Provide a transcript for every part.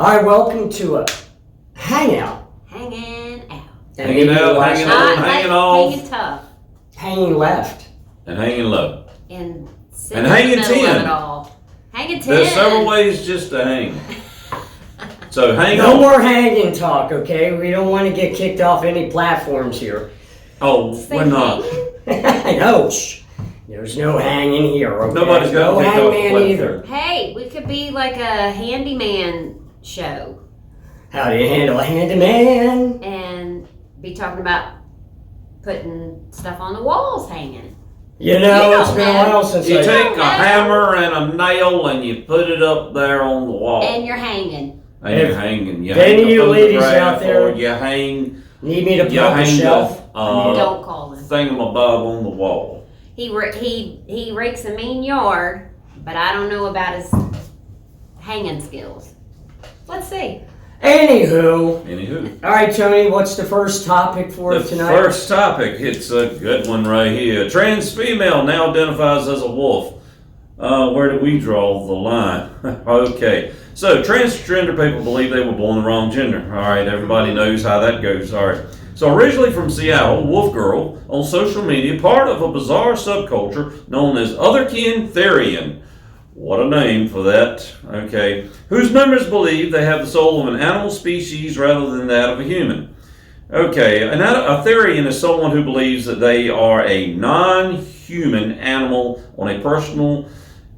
All right, welcome to a hangout. Hanging out. Hanging out, hanging on, hanging off. Hanging tough. Hanging left. And hanging low. And hanging in the middle 10. of it all. Hanging 10. There's several ways just to hang. So hang No on. more hanging talk, okay? We don't want to get kicked off any platforms here. Oh, Say we're not. hanging? No, shh. There's no hanging here, okay? Nobody's got no kicked off the hangman platform. either. Hey, we could be like a handyman show How do you handle a handyman? and be talking about putting stuff on the walls hanging. You know, You it's don't been a know. while since You I... take a hammer and a nail and you put it up there on the wall. And you're hanging. And you're hanging. You if any hang of a you ladies photograph out there- or you hang, Need me to put you up a hang shelf? the Don't call him. thingamabоб on the wall. He rakes a mean yard, but I don't know about his hanging skills. Let's see. Anywho. All right, Tony, what's the first topic for The tonight? first topic, it's a good one right here. Trans female now identifies as a wolf. Where do we draw the line? Okay, so transgender people believe they were born the wrong gender. All right, everybody knows how that goes. All right. So originally from Seattle, Wolf Girl on social media, part of a bizarre subculture known as Otherkintherian. What a name for that. Okay. Whose members believe they have the soul of an animal species rather than that of a human. Okay. A Therian is someone who believes that they are a non-human animal on a personal,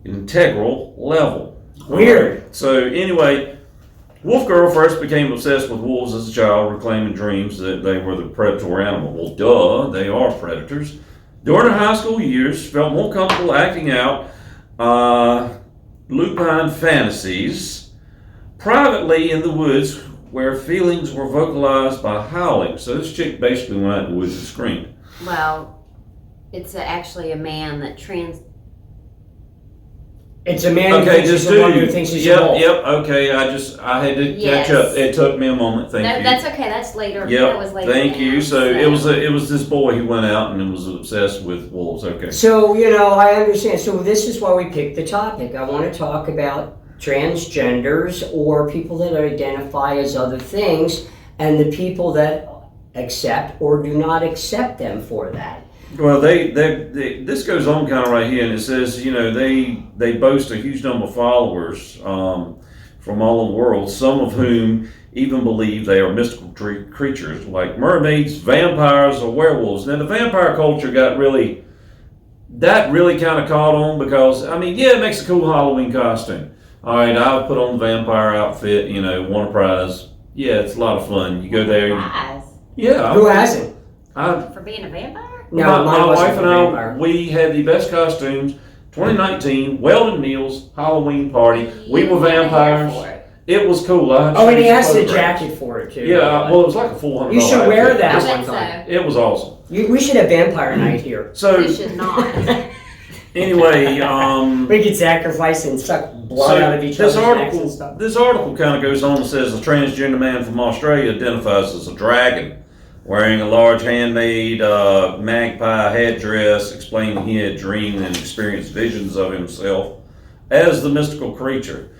integral level. Weird. So anyway, Wolf Girl first became obsessed with wolves as a child, reclaiming dreams that they were the predatory animal. Well, duh, they are predators. During her high school years, felt more comfortable acting out lupine fantasies privately in the woods where feelings were vocalized by howling. So this chick basically went out in the woods and screamed. Well, it's actually a man that It's a man who Okay, thinks he's just a woman who thinks he's a wolf. Yep, okay, I had to Yes. catch up. It took me a moment, thank you. That's okay. That's later. Yep, That was later. thank you. now, So it was this boy who went out and was obsessed with wolves. Okay. So, you know, I understand. So this is why we picked the topic. I want to talk about transgenders or people that identify as other things and the people that accept or do not accept them for that. Well, this goes on kind of right here, and it says, you know, they boast a huge number of followers from all over the world, some of whom even believe they are mystical creatures like mermaids, vampires, or werewolves. Now, the vampire culture really kind of caught on because, I mean, yeah, it makes a cool Halloween costume. All right, I'll put on the vampire outfit, you know, won a prize. Yeah, it's a lot of fun. You go there. Yeah. Who hasn't? For being a vampire? No, my wasn't wife and a I, vampire. we had the best costumes. 2019, Weldon Mills Halloween party. We were vampires. It was cool. Oh, and he has the jacket for it too. Yeah, well, it was like a $400. You should wear outfit. that I one bet time. so. It was awesome. We should have vampire night here. So We should not. anyway, We could sacrifice and suck blood out of each other's necks and stuff. This article kind of goes on and says a transgender man from Australia identifies as a dragon, wearing a large handmade magpie headdress, explaining he had dreamed and experienced visions of himself as the mystical creature.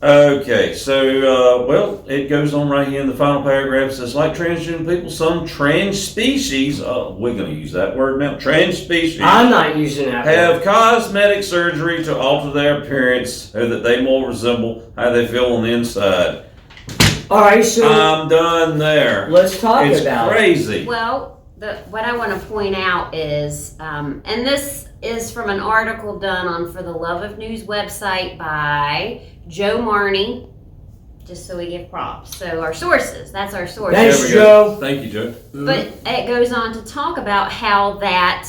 Okay, so, well, it goes on right here in the final paragraph. It says, like transgender people, some trans species, we're going to use that word now, trans species, I'm not using that word. have cosmetic surgery to alter their appearance so that they more resemble how they feel on the inside. All right, so I'm done there. let's talk It's about it. crazy. Well, what I want to point out is, and this is from an article done on For the Love of News website by Joe Marney, just so we give props. So our sources, that's our sources. Thanks, There we go. Joe. Thank you, Joe. But it goes on to talk about how that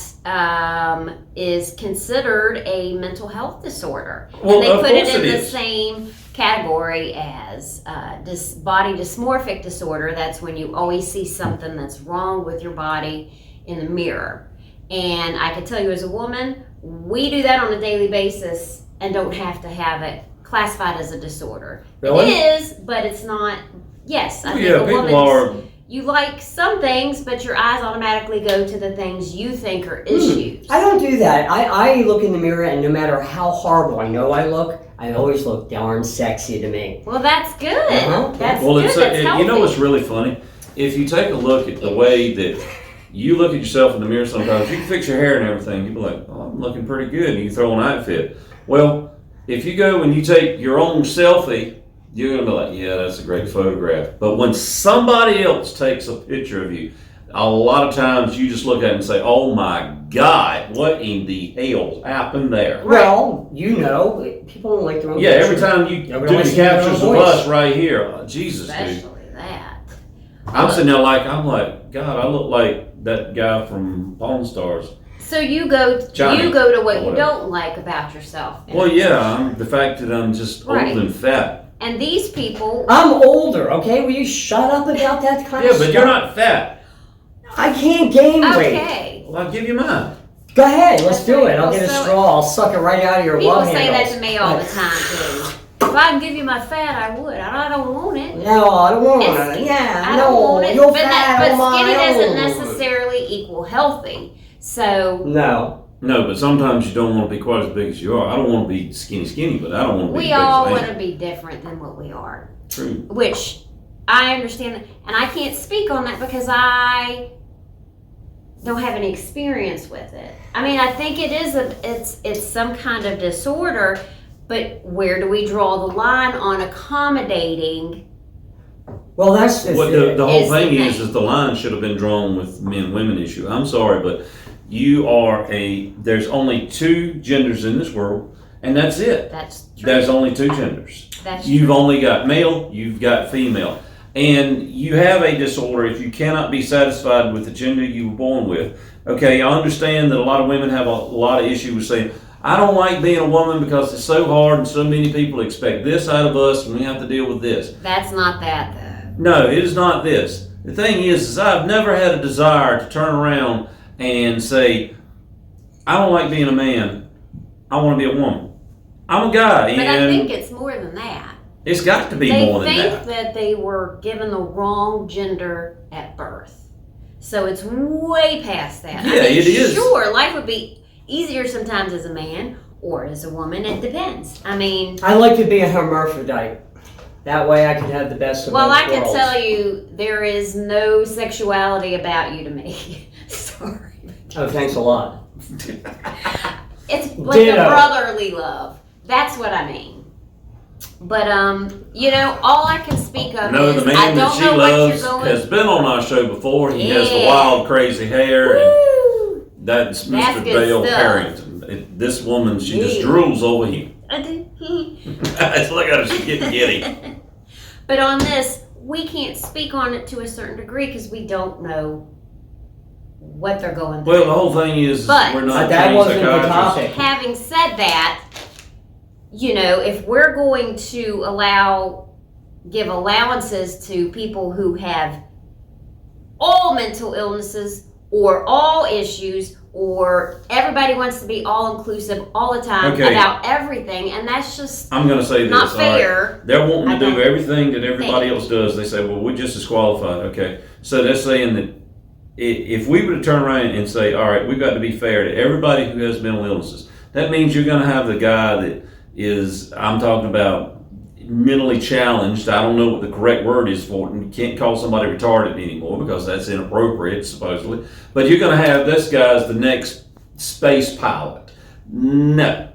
is considered a mental health disorder. Well, and they of put it course in it the is. same category as body dysmorphic disorder. That's when you always see something that's wrong with your body in the mirror. And I can tell you as a woman, we do that on a daily basis and don't have to have it classified as a disorder. Really? It is, but it's not. Yes, I think Yeah, a people woman's, are you like some things, but your eyes automatically go to the things you think are issues. I don't do that. I look in the mirror, and no matter how horrible I know I look, I always look darn sexy to me. Well, that's good. That's Well, good. it's That's you know what's healthy. really funny? If you take a look at the way that you look at yourself in the mirror sometimes, you can fix your hair and everything. You be like, oh, I'm looking pretty good. And you throw an outfit. Well, if you go and you take your own selfie, you're going to be like, yeah, that's a great photograph. But when somebody else takes a picture of you, a lot of times you just look at it and say, oh my God, what in the hell happened there? Well, you know, people don't like their own Yeah, every picture. time you Nobody do wants the to hear their own captures of voice. us right here, Jesus, dude. Especially that. I'm sitting there I'm like, God, I look like that guy from Pawn Stars. So you go Johnny, to what or you whatever. don't like about yourself. Well, yeah, the fact that I'm just Right. old and fat. And these people, I'm older, okay? Will you shut up about that kind Yeah, of but stuff? you're not fat. I can't gain weight. okay. Well, I'll give you mine. Go ahead, let's do it. I'll Well, get a so- straw. I'll suck it right out of your People love say handles. that to me all the time too. If I can give you my fat, I would. I don't want it. No, I don't want It's- it. Yeah, I no, don't want it. you're but fat but on my skinny doesn't own. necessarily equal healthy. So No. No, but sometimes you don't want to be quite as big as you are. I don't want to be skinny, but I don't want to be we as big all as I want am. to be different than what we are. True. Which I understand, and I can't speak on that because I don't have any experience with it. I mean, I think it is it's some kind of disorder, but where do we draw the line on accommodating? Well, that's the What thing. the whole Is the thing is thing. the line should have been drawn with men-women issue. I'm sorry, but there's only two genders in this world, and that's it. That's true. There's only two genders. That's You've true. only got male, you've got female. And you have a disorder if you cannot be satisfied with the gender you were born with. Okay, I understand that a lot of women have a lot of issue with saying, I don't like being a woman because it's so hard and so many people expect this out of us and we have to deal with this. That's not that though. No, it is not this. The thing is I've never had a desire to turn around and say, I don't like being a man. I want to be a woman. I'm a guy, But I and think it's more than that. it's got to be They more than think that. they were given the wrong gender at birth. So it's way past that. Yeah, it is. Sure, life would be easier sometimes as a man or as a woman. It depends. I mean, I like to be a hermaphrodite. That way I can have the best of well, both I can worlds. tell you there is no sexuality about you to me. Sorry. Oh, thanks a lot. It's like Ditto. a brotherly love. That's what I mean. But all I can speak of No, is the I man that don't she know what loves you're going. has been on our show before. He has the Yeah. wild, crazy hair, and Woo! that's That's Mr. good Dale stuff. Harrington. This woman, she just Yeah. drools over him. I do. Look at her, she's getting giddy. But on this, we can't speak on it to a certain degree because we don't know what they're going through. Well, the whole thing is But- we're not That trained wasn't the psychiatrists. topic. Having said that, if we're going to give allowances to people who have all mental illnesses or all issues, or everybody wants to be all inclusive all the time Okay. about everything, and that's just I'm going to say this. not all right? fair. They're wanting I to do don't everything that everybody think. else does. They say, well, we're just as qualified. Okay. So they're saying that if we were to turn around and say, all right, we've got to be fair to everybody who has mental illnesses, that means you're going to have the guy that is, I'm talking about mentally challenged. I don't know what the correct word is for it. And you can't call somebody retarded anymore because that's inappropriate, supposedly. But you're going to have this guy as the next space pilot. No.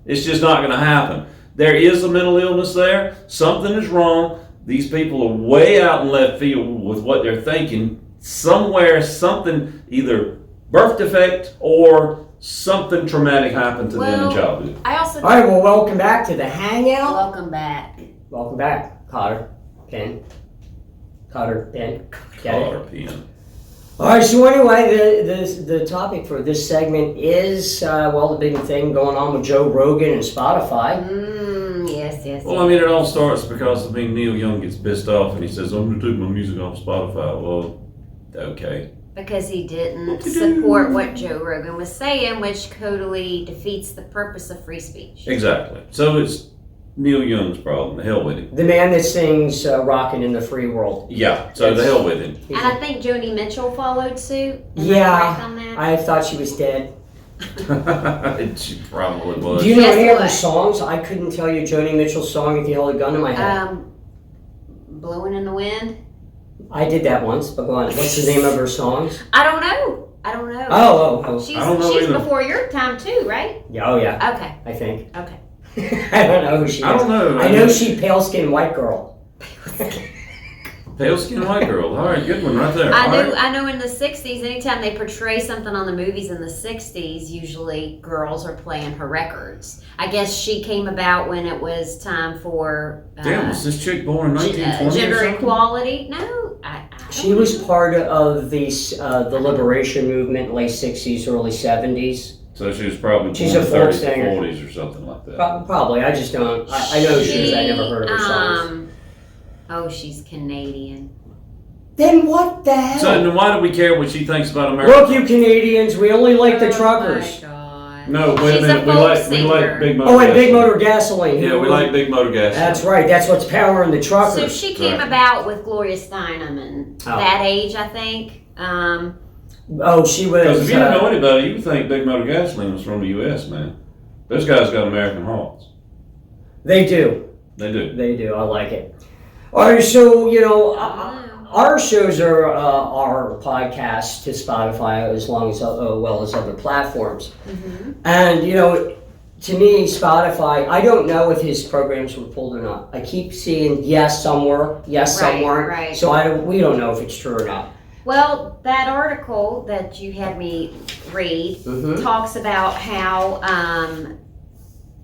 It's just not going to happen. There is a mental illness there. Something is wrong. These people are way out in left field with what they're thinking. Somewhere, something, either birth defect or something traumatic happened to them in Well, childhood. I also All right, well, welcome back to the Hangout. welcome back. Welcome back, Cotter, Penn. Cotter, Penn. Get it? Collar pen. All right, so anyway, the topic for this segment is, the big thing going on with Joe Rogan and Spotify. Yes. Well, I mean, it all starts because, Neil Young gets pissed off and he says, I'm going to take my music off Spotify. Well, okay. Because he didn't support what Joe Rogan was saying, which totally defeats the purpose of free speech. Exactly. So it's Neil Young's problem. The hell with him. The man that sings "Rockin' in the Free World." Yeah, so the hell with him. And I think Joni Mitchell followed suit. Yeah, on that? I thought she was dead. She probably was. Do you know Guess any of her what? songs? I couldn't tell you Joni Mitchell's song if you held a gun to my head. Blowing in the Wind. I did that once, but go on. What's the name of her songs? I don't know. Oh. She's, I don't know she's either. before your time too, right? Yeah, oh yeah, Okay. I think. Okay. I don't know who she is. I don't know. I know she pale-skinned white girl. Pale skin white girl. All right, good one right there. All right. I know in the 60s, anytime they portray something on the movies in the 60s, usually girls are playing her records. I guess she came about when it was time for Damn, was this chick born in 1920 gender or something? equality. No, I She was part of the liberation movement, late 60s, early 70s. So she was probably She's born a in folk 30s singer. or 40s or something like that. Probably. I just don't. I know she is. I never heard of her songs. Oh, she's Canadian. Then what the hell? So then why do we care what she thinks about America? Look, you Canadians, we only like the truckers. Oh my God. No, wait She's a minute. We folk like singer. big motor. Oh, and Big gasoline. Motor Gasoline. Yeah, we like big motor gas. That's right. That's what's powering the So truckers. she came Right. about with Gloria Steinem and that age, I think. Oh, she was. Because if you don't know anybody, you would think Big Motor Gasoline was from the U.S., man. Those guys got American hearts. They do. They do. They do. I like it. All right, so our shows are podcasts to Spotify as long as well as other platforms. Mm-hmm. And to me, Spotify, I don't know if his programs were pulled or not. I keep seeing yes somewhere, yes Right, somewhere. right. So we don't know if it's true or not. Well, that article that you had me read Mhm. talks about how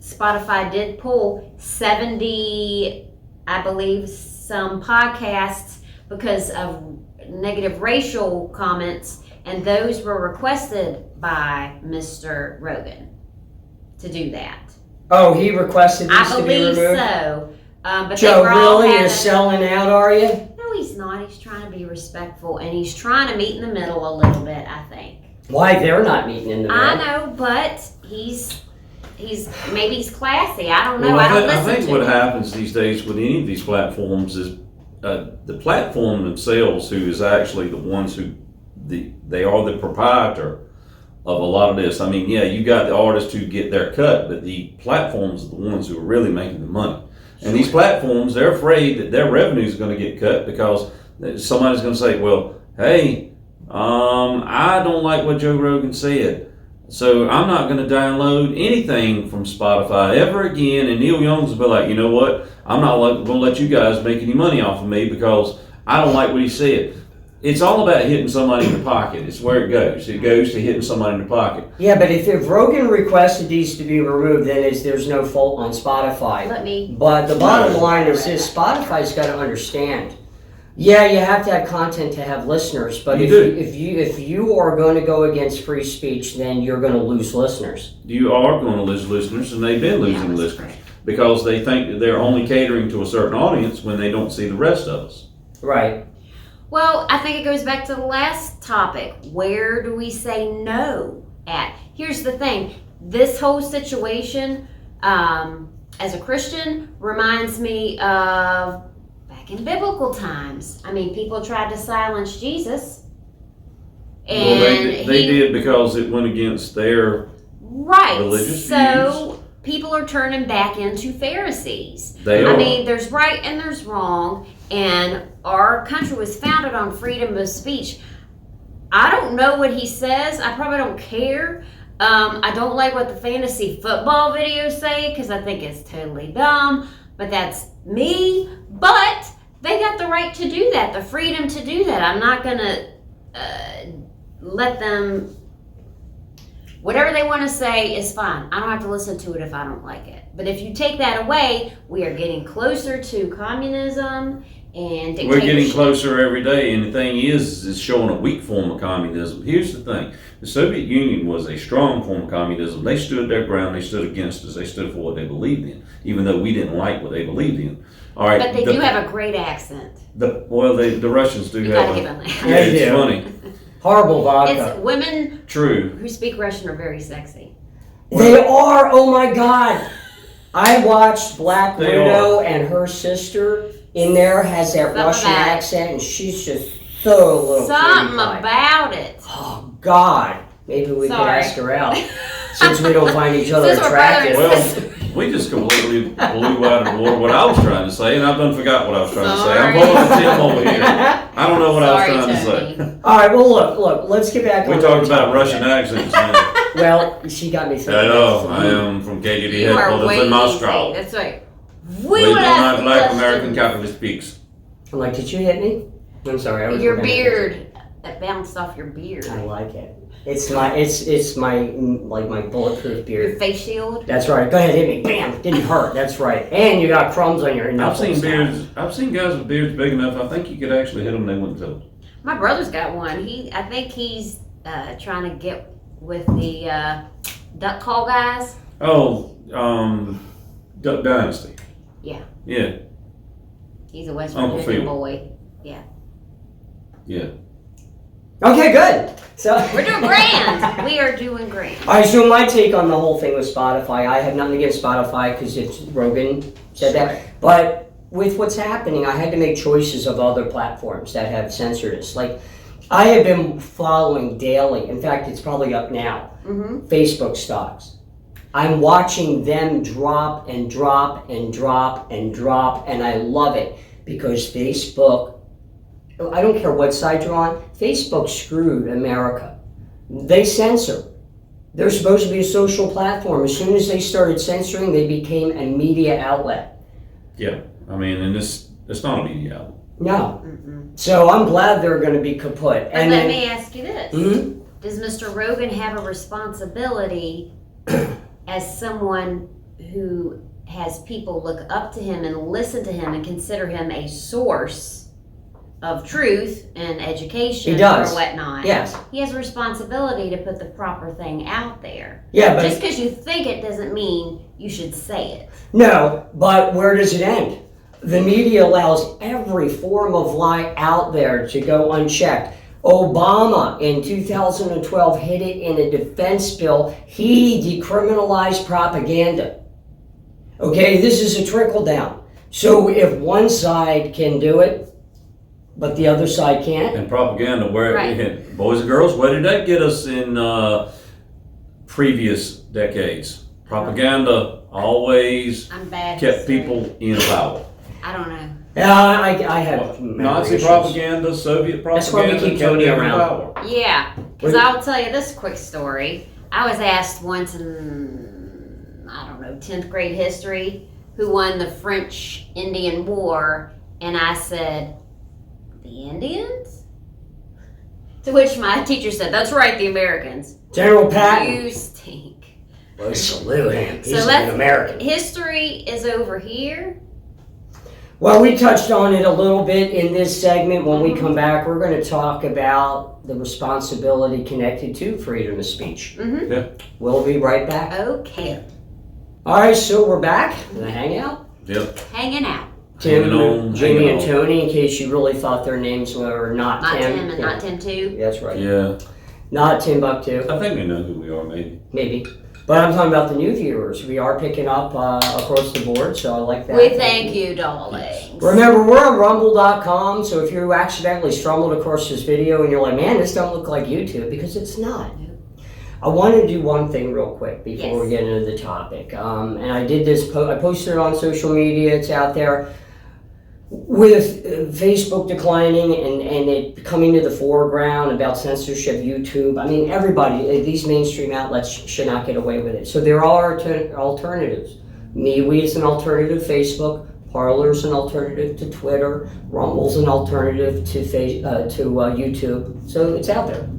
Spotify did pull 70, I believe, some podcasts because of negative racial comments, and those were requested by Mr. Rogan to do that. Oh, he requested these I to be believe removed? so. But Joe, they were all really? You're having- selling out, are you? No, he's not. He's trying to be respectful, and he's trying to meet in the middle a little bit, I think. Why, they're not meeting in the middle. I know, but he's maybe he's classy. I don't know. Well, I don't I listen think to what him. happens these days with any of these platforms is the platform themselves, who is actually the ones who they are the proprietor of a lot of this. I mean, yeah, you got the artists who get their cut, but the platforms are the ones who are really making the money. And these platforms, they're afraid that their revenue is going to get cut because somebody's going to say, well, hey, I don't like what Joe Rogan said, so I'm not going to download anything from Spotify ever again. And Neil Young's will be like, you know what? I'm not going to let you guys make any money off of me because I don't like what he said. It's all about hitting somebody in the pocket. It's where it goes. It goes to hitting somebody in the pocket. Yeah, but if Rogan requested these to be removed, then there's no fault on Spotify. But the bottom line is this: Spotify's got to understand. Yeah, you have to have content to have listeners, but if you are going to go against free speech, then you're going to lose listeners. You are going to lose listeners, and they've been losing listeners because they think that they're only catering to a certain audience when they don't see the rest of us. Right. Well, I think it goes back to the last topic. Where do we say no at? Here's the thing. This whole situation, as a Christian, reminds me of back in biblical times. I mean, people tried to silence Jesus. And Well, they did because it went against their religious so people are turning back into Pharisees. They are. I mean, there's right and there's wrong, and our country was founded on freedom of speech. I don't know what he says. I probably don't care. I don't like what the fantasy football videos say because I think it's totally dumb, but that's me. But they got the right to do that, the freedom to do that. I'm not going to let them... Whatever they want to say is fine. I don't have to listen to it if I don't like it. But if you take that away, we are getting closer to communism and dictatorship. We're getting closer every day, and the thing is, it's showing a weak form of communism. Here's the thing. The Soviet Union was a strong form of communism. They stood their ground. They stood against us. They stood for what they believed in, even though we didn't like what they believed in. All right. But they do have a great accent. The Russians do You have gotta give them that. Yeah, it's They do. funny. Horrible vodka. It's women True. who speak Russian are very sexy. They are. Oh my God. I watched Black They Widow, and her sister in there has that Something Russian about it. accent, and she's just so little. Something cutie pie. about it. Oh God, maybe we could Sorry. ask her out since we don't find each other Since we're attractive. brother Well, we just completely blew out of the water what I was trying to say, and I've done forgot what I was trying to say. I'm Sorry. pulling a Tim over here. I don't know what I was Sorry, trying to Tony. say. All right, well look, let's get back. We on talked the about topic. Russian accents now. Well, she got me thinking. I know, I am from KGB You are headquarters way in Moscow. easy. That's right. We We do would not ask like questions. American capitalist speaks. I'm like, did you hit me? I'm sorry. I was Your looking at beard. That bounced off your beard. this. I like it. It's my like my bulletproof Your beard. face shield. That's right. Go ahead, hit me. Bam! Didn't hurt. That's right. And you got crumbs on your I've knuckles. seen now. beards. I've seen guys with beards big enough. I think you could actually hit them. They wouldn't tell. My brother's got one. I think he's trying to get with the duck call guys. Oh, Duck Dynasty. Yeah. Yeah. He's a West Uncle Virginia Phil. boy. Yeah. Okay, good. So We're doing grand. We are doing grand. All right, so my take on the whole thing with Spotify, I have nothing against Spotify because it's Rogan said that, but with what's happening, I had to make choices of other platforms that have censored us. Like, I have been following daily. In fact, it's probably up now. Mm-hmm. Facebook stocks. I'm watching them drop and drop and drop and drop, and I love it because Facebook, I don't care what side you're on, Facebook screwed America. They censor. They're supposed to be a social platform. As soon as they started censoring, they became a media outlet. Yeah. I mean, and it's not a media outlet. No. Mm-mm. So I'm glad they're going to be kaput. But And let then, me ask you this. Mhm. Does Mr. Rogan have a responsibility as someone who has people look up to him and listen to him and consider him a source of truth and education He does. or whatnot? Yes. He has a responsibility to put the proper thing out there. Yeah, but Just because you think it doesn't mean you should say it. no, but where does it end? The media allows every form of lie out there to go unchecked. Obama in 2012 hid it in a defense bill. He decriminalized propaganda. Okay, this is a trickle down. So if one side can do it, but the other side can't, And propaganda, where Right. boys and girls, where did that get us in previous decades? Propaganda always I'm bad. kept at saying. people in power. I don't know. yeah, I have memory Nazi issues. propaganda, Soviet propaganda. That's why we keep kept Tony them in around. power. Yeah, because Wait. I'll tell you this quick story. I was asked once in, I don't know, 10th grade history, who won the French-Indian War, and I said, the Indians? To which my teacher said, that's right, the Americans. General Patton. You stink. Well, salute him. He's So an let's- American. History is over here. Well, we touched on it a little bit in this segment. When we come back, we're going to talk about the responsibility connected to freedom of speech. Mm-hmm. Yeah. We'll be right back. Okay. All right, so we're back in the hangout. Yep. Hanging out. Tim, Hanging on, Jimmy, hanging and on. Tony, in case you really thought their names were not Not Tim. Tim and Yeah, not Tim too. That's right. Yeah. Not Timbuktu, I think we know who we are, maybe. maybe. But I'm talking about the new viewers. We are picking up across the board, so I like that. We thank you, darlings. Remember, we're on rumble.com, so if you accidentally stumbled across this video and you're like, man, this don't look like YouTube, because it's not. I want to do one thing real quick before we Yes. get into the topic. And I did this, I posted it on social media, it's out there. With Facebook declining and it coming to the foreground about censorship, YouTube, I mean, everybody, these mainstream outlets should not get away with it. So there are alternatives. MeWe is an alternative to Facebook. Parler's an alternative to Twitter. Rumble's an alternative to YouTube. So it's out there.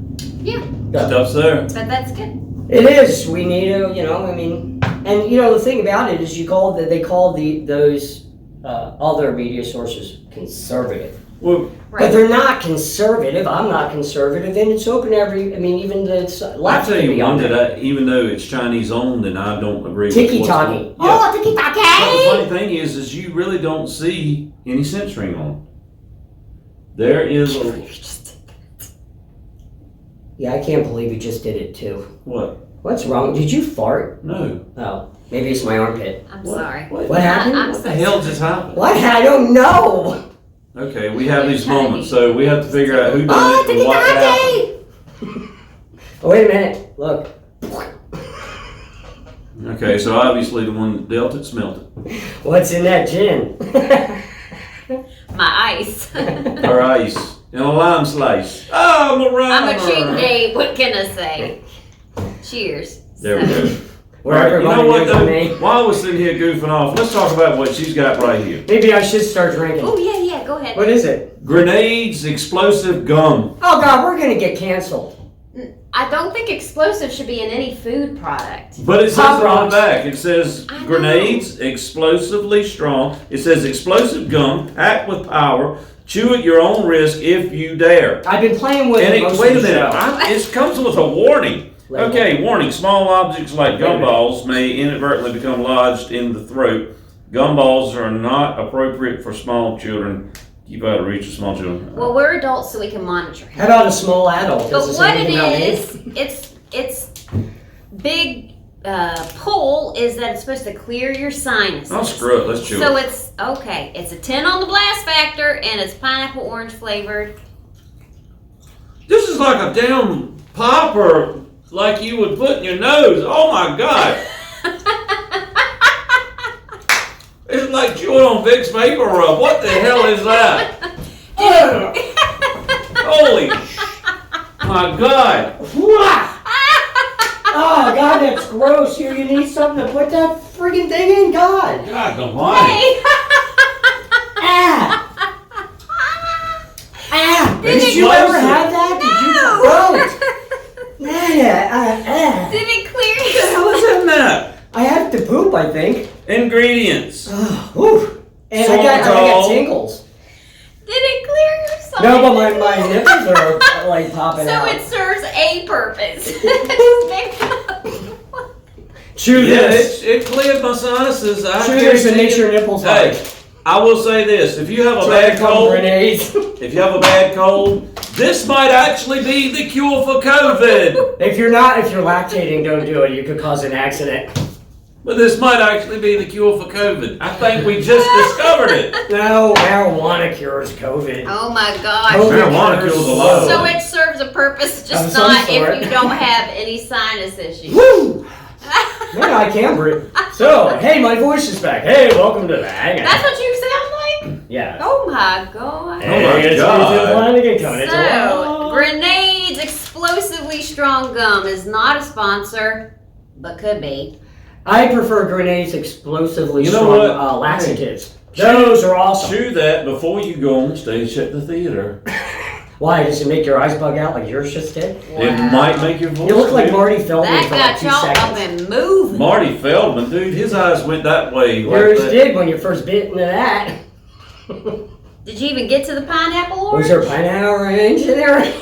Yeah, Stuff's there. but that's good. It is. We need to, I mean, and the thing about it is, they call those other media sources conservative, Well, but they're not conservative. I'm not conservative, and it's open even the I left tell can you be one on there. that even though it's Chinese owned, and I don't agree with Tiki what's Taki. going- Yeah. Oh, tiki But the taki! funny thing is you really don't see any censoring on it. There is a Yeah, I can't believe you just did it too. what? What's wrong? Did you fart? No. Oh, Maybe it's my armpit. I'm sorry. What happened? What the hell just happened? What? I don't know. Okay, we have these moments, so we have to figure out who done Oh, it and what happened. Oh, wait a minute. Look. Okay, so obviously the one that dealt it smelt it. What's in that gin? My ice. Or ice. And a lime slice. Oh, I'm a I'm a rhymer. cheating Dave. What can I say? Cheers. There we go. Where All right, you know everybody what knows though? me. While we're sitting here goofing off, let's talk about what she's got right here. Maybe I should start drinking. Oh, yeah, go ahead. What is it? Grenades, explosive gum. Oh, God, we're going to get canceled. I don't think explosive should be in any food product. But it says Pop it on rocks. the back. It says I know. grenades, explosively strong. It says explosive gum, packed with power. Chew at your own risk if you dare. I've been playing with And it most wait a of the minute, show. it comes with a warning. Label. Okay, warning. Small objects like gumballs may inadvertently become lodged in the throat. Gumballs are not appropriate for small children. Keep out of reach of small children. Well, we're adults, so we can monitor How him. about a small adult? But Does it say what it anything about me? is, its big pull is that it's supposed to clear your sinuses. Oh, screw it. Let's chew So it. it's okay. It's a 10 on the blast factor, and it's pineapple orange flavored. This is like a damn popper like you would put in your nose. Oh my God. It's like chewing on Vicks Vapor Rub. What the hell is that? Holy my God. Oh, God, that's gross. You need something to put that friggin' thing in, God. God almighty. Hey. Ah. Ah. Did Did it you close ever it? have that? Did you? No. Oh. Did it clear What the your hell is in that? I have to poop, I think. Ingredients. Oh, whew. And I got Sorbitol. tingles. Did it clear your sinuses? No, but my nipples are like popping So out. it serves a purpose. Chew Yeah, this. it cleared my sinuses. I Chew this and guarantee make you. your nipples Hey, hard. I will say this: if you have a Try to bad come cold, grenades. if you have a bad cold, this might actually be the cure for COVID. If you're lactating, don't do it. You could cause an accident. But this might actually be the cure for COVID. I think we just discovered it. No, marijuana cures COVID. Oh my gosh. COVID Marijuana cures kills a lot. So it serves a purpose, Of just some not sort. if you don't have any sinus issues. Woo! Man, I can breathe. So, hey, my voice is back. Hey, welcome to the Hangout. That's what you sound like? Yeah. Oh my god. Hey, my it's God. Flanagan coming. It's So, Grenades Explosively Strong Gum is not a sponsor, but could be. I prefer Grenades explosively You know strong what? laxatives. Those are awesome. Chew that before you go on stage at the theater. Why? Does it make your eyes bug out like yours just did? It might make your voice. You look like weird. Marty Feldman That for like got 2 y'all up seconds. and moving. Marty Feldman, dude, his eyes went that way. Like Yours that. did when you first bit into that. Did you even get to the pineapple orange? Was there pineapple orange in there?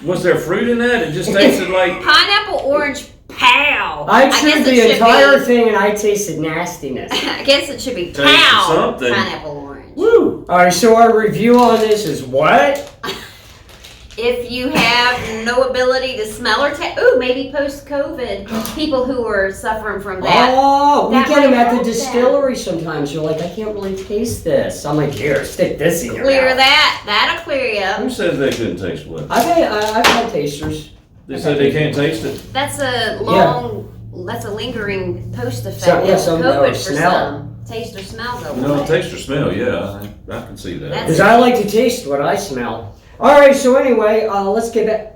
Was there fruit in that? It just tasted like. Pineapple orange pow. I guess chewed it the should entire be- thing and I tasted nastiness. I guess it should be Tasted pow. something. Pineapple orange. Woo! Alright, so our review on this is what? If you have no ability to smell or taste, ooh, maybe post-COVID, people who are suffering from that. Oh, we that get them might at the help distillery sometimes. You're like, I can't really taste this. I'm like, here, stick this in your Clear mouth. that. That'll clear you up. Who says they couldn't taste what? I've had tasters. They said they can't taste it. That's a long, that's a lingering post effect So- yeah, of some- COVID or for smell. some. Taste or smell go No, away. taste or smell, yeah, I can see that. That's- Because I like to taste what I smell. Alright, so anyway, let's get back.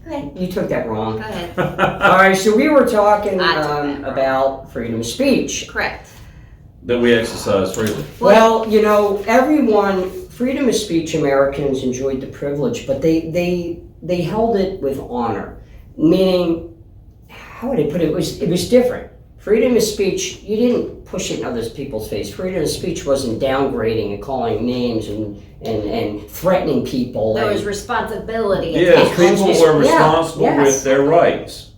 Go ahead. You took that wrong. Go ahead. Alright, so we were talking I took that wrong. about freedom of speech. Correct. That we exercise freely. Well, you know, freedom of speech, Americans enjoyed the privilege, but they held it with honor. Meaning, how would I put it? It was different. Freedom of speech, you didn't push it in other people's face. Freedom of speech wasn't downgrading and calling names and threatening people. There and- was responsibility. Yes, attached. people were Yeah, responsible yes. with their rights.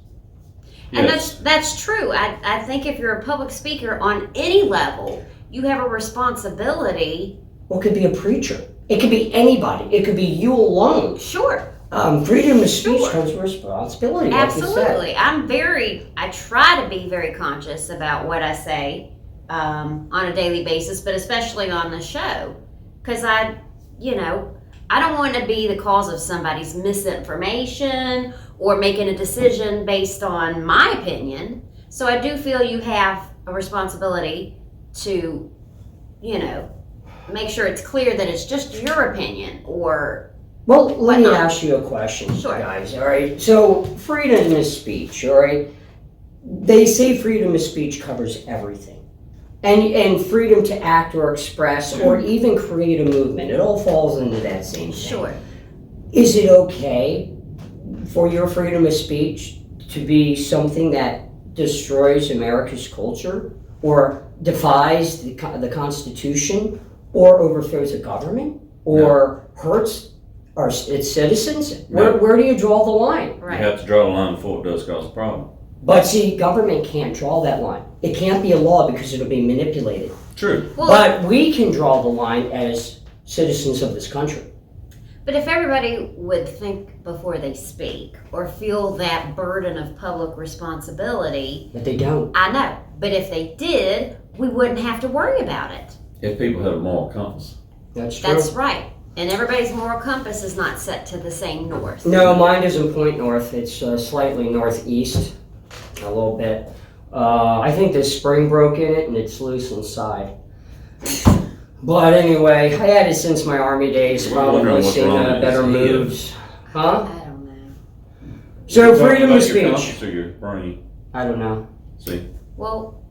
And Yes. that's true. I think if you're a public speaker on any level, you have a responsibility. Well, it could be a preacher. It could be anybody. It could be you alone. Sure. Freedom of speech Sure. comes with responsibility, like you said. Absolutely. I try to be very conscious about what I say on a daily basis, but especially on the show. Because I don't want to be the cause of somebody's misinformation or making a decision based on my opinion. So I do feel you have a responsibility to, make sure it's clear that it's just your opinion or. Well, let me Whatnot. ask you a question, Sure. guys, all right? So, freedom of speech, all right? They say freedom of speech covers everything. And freedom to act or express or even create a movement. It all falls into that same thing. Sure. Is it okay for your freedom of speech to be something that destroys America's culture or defies the Constitution or overthrows a government or hurts its citizens? No. Where do you draw the line? Right. You have to draw the line before it does cause a problem. But see, government can't draw that line. It can't be a law because it'll be manipulated. True. Well, But we can draw the line as citizens of this country. but if everybody would think before they speak or feel that burden of public responsibility, But they don't. I know. But if they did, we wouldn't have to worry about it. If people have a moral compass. That's true. That's right. And everybody's moral compass is not set to the same north. No, mine doesn't point north. It's slightly northeast, a little bit. I think the spring broke in it and it's loose inside. But anyway, I had it since my Army days. I'm wondering Probably what's seen wrong with better his head. moves. Huh? I don't know. So You're talking freedom about of your speech. conscience or your brain. I don't know. See? Well,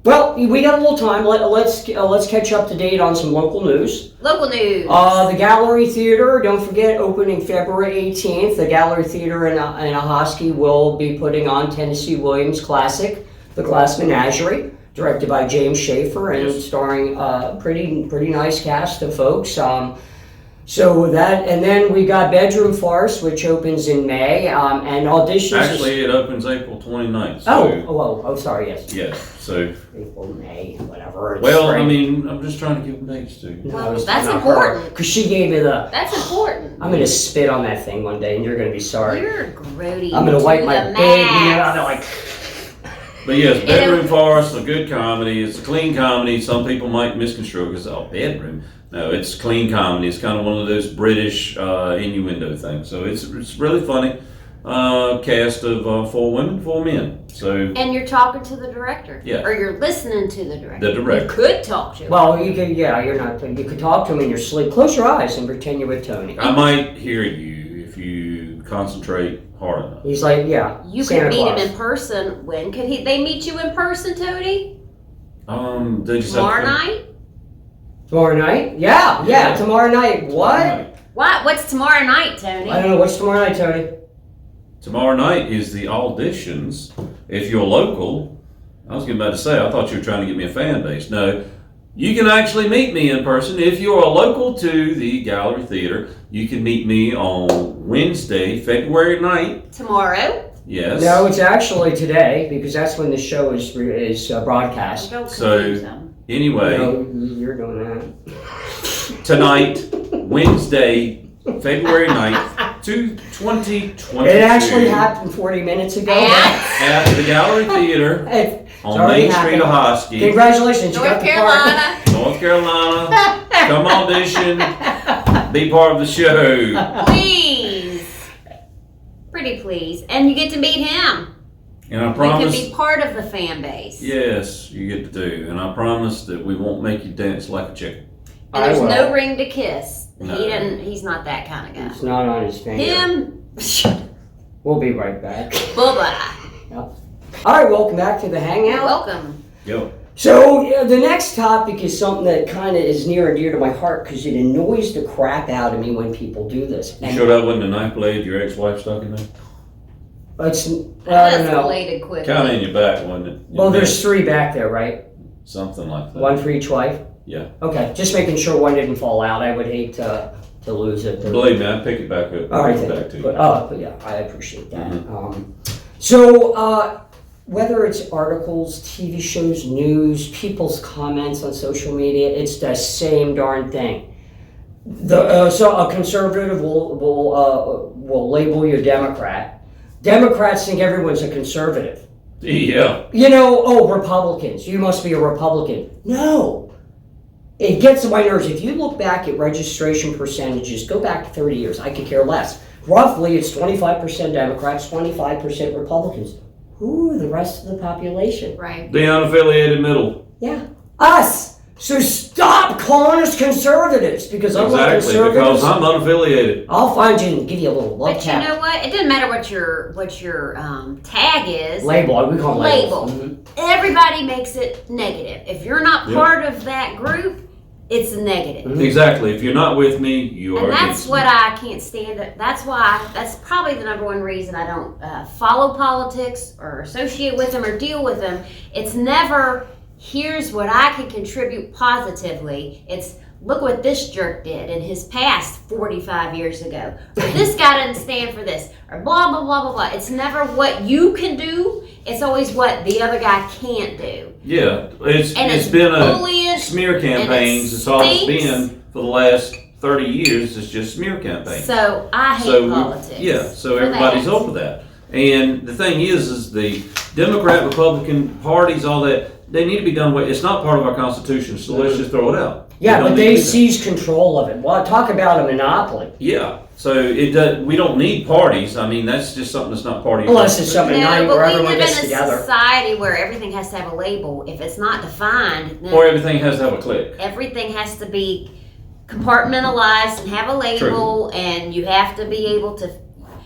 Well, we got a little time. Let's catch up to date on some local news. local news. The Gallery Theater, don't forget, opening February 18th. The Gallery Theater in Ahoskie will be putting on Tennessee Williams' classic, The Glass Menagerie, directed by Jayme Schaefer and Yes. starring a pretty nice cast of folks. So that, and then we got Bedroom Farce, which opens in May, and auditions. Actually, it opens April 29th. So, Oh, sorry, yes. yes. So, April, May, whatever. It's well, spring. I mean, I'm just trying to give them dates too. Well, it's that's not important. Because she gave me the. That's important. I'm gonna spit on that thing one day, and you're gonna be sorry. You're grody. I'm gonna wipe to my the big. max. Like. But yes, Bedroom Farce, a good comedy. It's a clean comedy. Some people might misconstrue it because, oh, bedroom. No, it's clean comedy. It's kind of one of those British innuendo things. So it's really funny. Cast of 4 women, 4 men. So And you're talking to the director. Yeah. Or you're listening to the director. the director. You could talk to him. Well, you could. Yeah, you're not. You could talk to him in your sleep. Close your eyes and pretend you're with Tony. I might hear you if you concentrate hard enough. He's like, yeah. You Santa could meet Claus. him in person. When could they meet you in person, Tony? They just have Tomorrow to- night? Tomorrow night? Yeah, Yeah. tomorrow night. What? What? What's tomorrow night, Tony? I don't know. What's tomorrow night, Tony? Tomorrow night is the auditions. If you're local, I was getting about to say, I thought you were trying to get me a fan base. No, you can actually meet me in person. If you are local to the Gallery Theater, you can meet me on Wednesday, February 9th. Tomorrow? Yes. No, it's actually today because that's when the show is broadcast. Don't So- confuse them. Anyway, No, you're doing that. tonight, Wednesday, February 9th, 2022. It actually happened 40 minutes ago. At the Gallery Theater It's on already Main Street, happened. Ahoskie, Congratulations, you North got the part. Carolina, North Carolina. Come audition, be part of the show. please. Pretty please. And you get to meet him. And I You promise, can be part of the fan base. yes, you get to do. And I promise that we won't make you dance like a chicken. And I there's will. no ring to kiss. No. He's not that kind of It's not on his guy. finger. Him, We'll be right back. bye-bye. All right, welcome back to the Hangout. Welcome. Yo, So the next topic is something that kind of is near and dear to my heart because it annoys the crap out of me when people do this. you sure that wasn't a knife blade your ex-wife stuck in there? It's, I That don't know. escalated quickly. Kind of in your back, wasn't it? Well, there's 3 back there, right? something like that. 1 for each wife? Yeah. Okay, just making sure one didn't fall out. I would hate to lose it. Believe me, I'd pick it back up. All right, Bring it then. back to you. But yeah, I appreciate that. So, whether it's articles, TV shows, news, people's comments on social media, it's the same darn thing. So a conservative will label you a Democrat. Democrats think everyone's a conservative. Yeah. Republicans, you must be a Republican. No. It gets on my nerves. If you look back at registration percentages, go back 30 years, I could care less. Roughly, it's 25% Democrats, 25% Republicans. Who are the rest of the population? Right. The unaffiliated middle. Yeah. Us. So stop calling us conservatives, because I'm not Exactly, conservatives. because I'm unaffiliated. I'll find you and give you a little love But tap. you know what? It doesn't matter what your Label, tag is. we call them labels. Label. Everybody makes it negative. If you're not Yep. part of that group, it's negative. Mhm. Exactly. If you're not with me, you are And that's against what me. I can't stand. That's probably the number one reason I don't follow politics or associate with them or deal with them. It's never, here's what I can contribute positively. It's, look what this jerk did in his past 45 years ago. Or this guy didn't stand for this. Or blah, blah, blah, blah, blah. It's never what you can do. It's always what the other guy can't do. Yeah, it's it's been a bullying, smear campaigns. and it It's all it's stinks. been for the last 30 years. It's just smear campaigns. So I hate So politics. yeah, so for everybody's that. over that. And the thing is the Democrat, Republican parties, all that, they need to be done with. It's not part of our Constitution, so let's just throw it out. Yeah, We don't but need they to do that. seize control of it. Well, talk about a monopoly. Yeah, so it does. We don't need parties. I mean, that's just something that's not part of your Unless it's something No, night but where we everyone live in gets a together. society where everything has to have a label. If it's not defined, then Or everything has to have a click. everything has to be compartmentalized and have a label, and you have to be able to,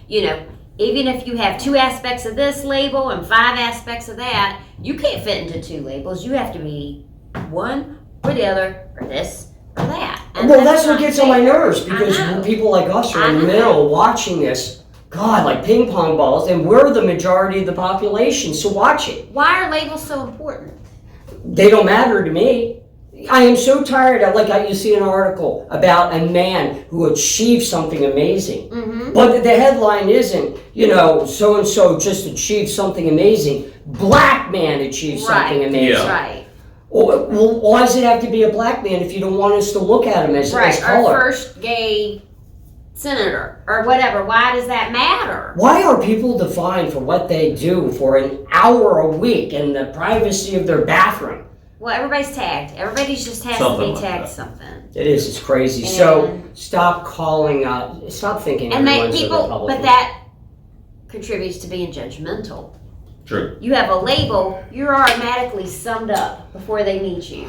even if you have 2 aspects of this label and 5 aspects of that, you can't fit into 2 labels. You have to be one or the other, or this or that. And Well, that's what not gets on my fair. nerves, I because know. people like us are in the I know. middle watching this. God, like ping pong balls, and we're the majority of the population, so watch it. Why are labels so important? They don't matter to me. I am so tired of, you see an article about a man who achieved something amazing. Mm-hmm. But the headline isn't, so-and-so just achieved something amazing. Black man achieved something amazing. Yeah. Right. Well, why does it have to be a black man if you don't want us to look at him as Right. color? Our first gay senator or whatever. Why does that matter? Why are people defined for what they do for an hour a week in the privacy of their bathroom? Well, everybody's tagged. Everybody's just has Something to be like tagged that. something. It is. It's crazy. And- So stop calling. Stop thinking And everyone's a people, Republican. but that contributes to being judgmental. True. You have a label, you're automatically summed up before they meet you.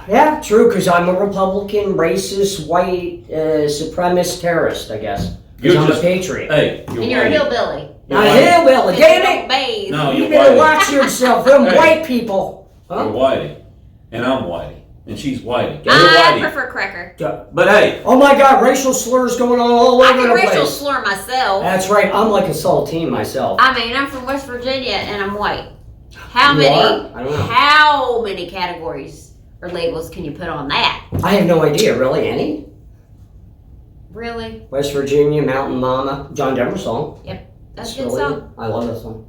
Yeah, true. Because I'm a Republican, racist, white, supremacist terrorist. I guess. Because You're I'm just- a patriot. Hey, And you're a white. hillbilly. You're Now, white. hillbilly, You damn don't it! bathe. No, You you're better white. watch yourself. Them Hey. white people. You're Huh? whitey, and I'm whitey, and she's whitey. You're I whitey. prefer cracker. But hey, Oh my God! Racial slurs going on all I over can the racial place. slur myself. That's right. I'm like a saltine myself. I mean, I'm from West Virginia and I'm white. How You many? are? I don't know. How many categories or labels can you put on that? I have no idea. Really, any? Really? West Virginia, Mountain Mama, John Denver song. That's a It's good really song. I love that song.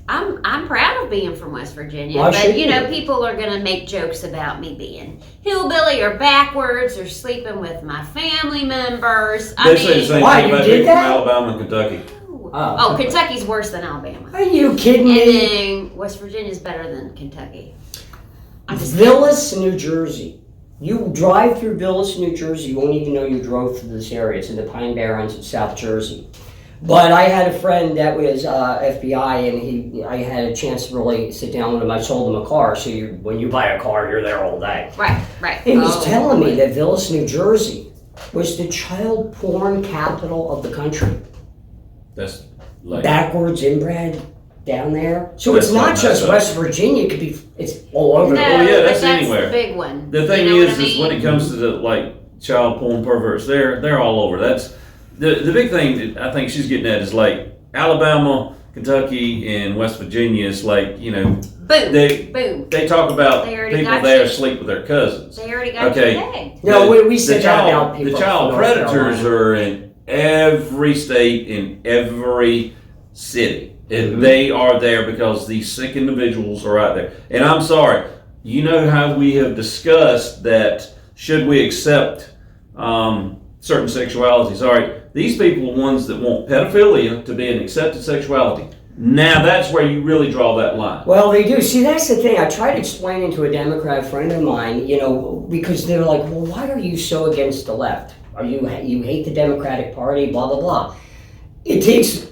I'm proud of being from West Virginia, Why but should you? people are gonna make jokes about me being hillbilly or backwards or sleeping with my family members. I they say the mean, same Why, thing you about did people from that? Alabama and Kentucky. oh, Kentucky's worse than Alabama, Are you kidding and me? then West Virginia's better than Kentucky. I'm just Villas, New Jersey. You drive through Villas, New Jersey, you won't even know you drove through this area. It's in the Pine Barrens of South Jersey. But I had a friend that was FBI, and I had a chance to really sit down with him. I sold him a car, so when you buy a car, you're there all day. right. And he was Oh, telling me that Villas, New Jersey was the child porn capital of the country. That's like Backwards inbred down there. So That's it's not not just bad. West Virginia, it could be, it's all over No, the Oh, yeah, but that's that's anywhere. the big one. the thing You know is what I when mean? it comes to the child porn perverts, they're all over. That's the big thing that I think she's getting at is Alabama, Kentucky, and West Virginia is Boom. they Boom. they talk about They already people got there you. sleep with their cousins. They already got Okay. you tagged. No, we The said that child, about people. the child from North predators Carolina. are in every state, in every city. And Mhm. they are there because these sick individuals are out there. And I'm sorry, you know how we have discussed that should we accept certain sexualities. All right, these people are ones that want pedophilia to be an accepted sexuality. Now that's where you really draw that line. Well, they do. See, that's the thing. I tried explaining to a Democrat friend of mine, because they're like, well, why are you so against the left? You hate the Democratic Party, blah, blah, blah. It takes,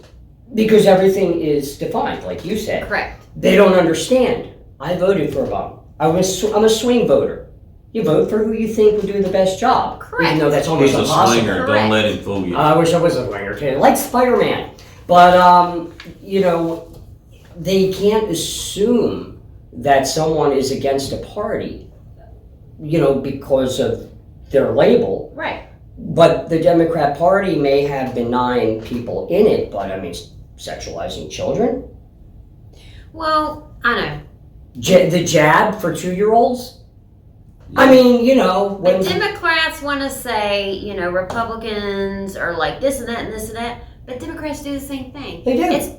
because everything is defined, like you said. Correct. They don't understand. I voted for Obama. I'm a swing voter. You vote for who you think will do the best job. Correct. Even though that's almost He's a impossible. swinger. Correct. Don't let him fool you. I wish I was a swinger too. Like Spider-Man. But, they can't assume that someone is against a party, because of their label. Right. But the Democrat Party may have benign people in it, but sexualizing children. Well, I know. The jab for 2-year-olds. Yeah. When The Democrats want to say, Republicans are like this and that and this and that, but Democrats do the same thing. They do.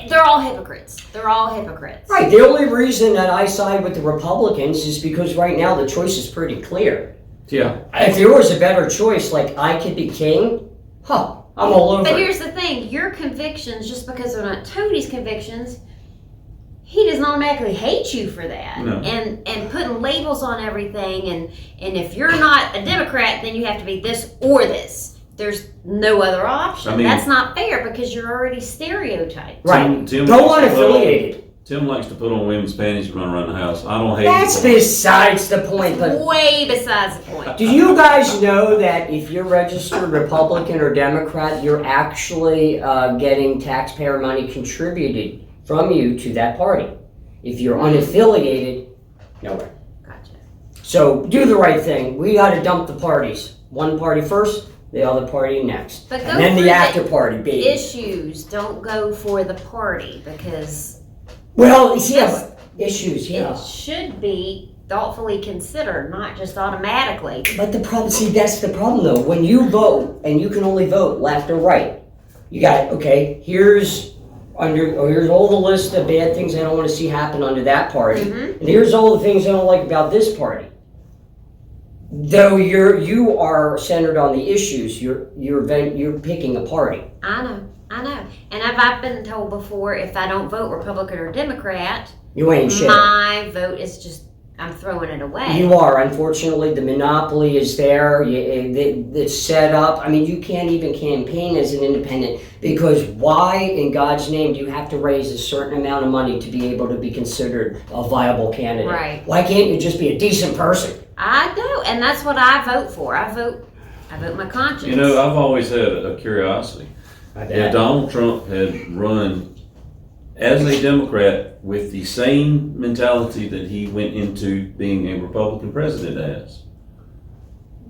They're all hypocrites. They're all hypocrites. Right. The only reason that I side with the Republicans is because right now the choice is pretty clear. Yeah. If there was a better choice, like I could be king, I'm all over. But here's the thing: your convictions, just because they're not Tony's convictions, he doesn't automatically hate you for that. No. And putting labels on everything, and if you're not a Democrat, then you have to be this or this. There's no other option. That's not fair because you're already stereotyped. Right. Tim Go unaffiliated. Tim likes to put on women's panties and run around the house. I don't hate That's it. besides the point. But Way besides the point. do you guys know that if you're registered Republican or Democrat, you're actually getting taxpayer money contributed from you to that party? If you're unaffiliated, nowhere. Gotcha. So do the right thing. We got to dump the parties. One party first, the other party next. But go And then for the after party, baby. Issues. Don't go for the party because Well, but issues, yeah. it should be thoughtfully considered, not just automatically. But that's the problem though. When you vote, and you can only vote left or right, you got, okay, here's all the list of bad things I don't want to see happen under that party. Mm-hmm. And here's all the things I don't like about this party. Though you are centered on the issues, you're picking a party. I know. And I've been told before, if I don't vote Republican or Democrat, You ain't shit. my vote is just, I'm throwing it away. You are. Unfortunately, the monopoly is there. It's set up. You can't even campaign as an independent because why, in God's name, do you have to raise a certain amount of money to be able to be considered a viable candidate? Right. Why can't you just be a decent person? I do, and that's what I vote for. I vote my conscience. I've always had a curiosity. If Donald Trump had run as a Democrat with the same mentality that he went into being a Republican president as,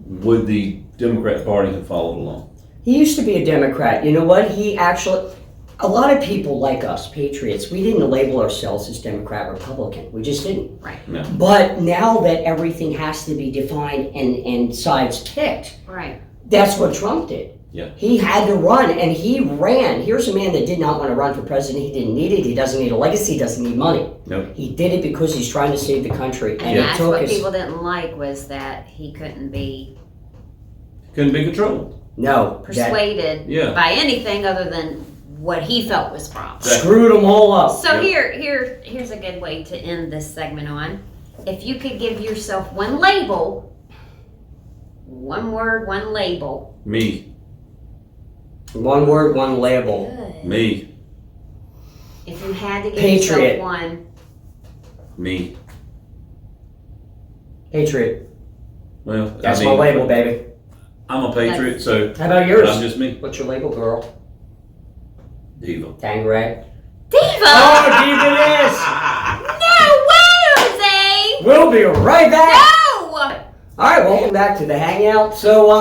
would the Democrat Party have followed along? He used to be a Democrat. You know what? A lot of people like us, patriots, we didn't label ourselves as Democrat, Republican. We just didn't. Right. No. But now that everything has to be defined and sides picked, Right. that's what Trump did. Yeah. He had to run, and he ran. Here's a man that did not want to run for president. He didn't need it. He doesn't need a legacy. He doesn't need money. Nope. He did it because he's trying to save the country. And And it that's took what us. people didn't like was that he couldn't be Couldn't be controlled. No. persuaded Yeah. by anything other than what he felt was wrong. Screwed them all up. So Yep. here's a good way to end this segment on. If you could give yourself one label, one word, one label. Me. One word, one label. Good. Me. If you had to give Patriot. yourself one, Me. Patriot. Well, That's my label, baby. I'm a patriot, so How about yours? I'm just me. What's your label, girl? Diva. Tangeray. Diva. Oh, Diva this! No way, Jose. We'll be right back. No. All right, welcome back to the Hangout. So,